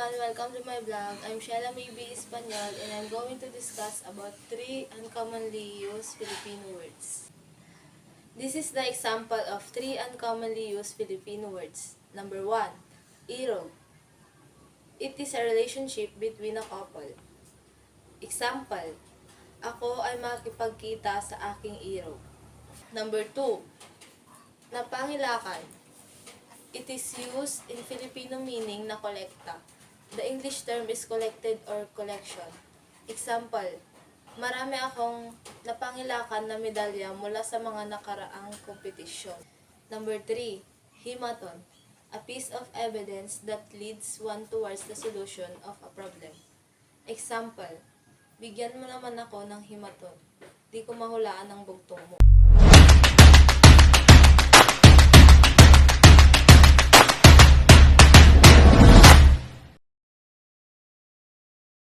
everyone, welcome to my vlog. I'm Sheila Maybe Espanyol and I'm going to discuss about 3 uncommonly used Filipino words. This is the example of 3 uncommonly used Filipino words. Number 1, irog. It is a relationship between a couple. Example, ako ay makipagkita sa aking irog. Number 2, napangilakan. It is used in Filipino meaning na kolekta. The English term is collected or collection. Example, marami akong napangilakan na medalya mula sa mga nakaraang kompetisyon. Number 3, himaton. A piece of evidence that leads one towards the solution of a problem. Example, bigyan mo naman ako ng himaton. Di ko mahulaan ang bugtong mo.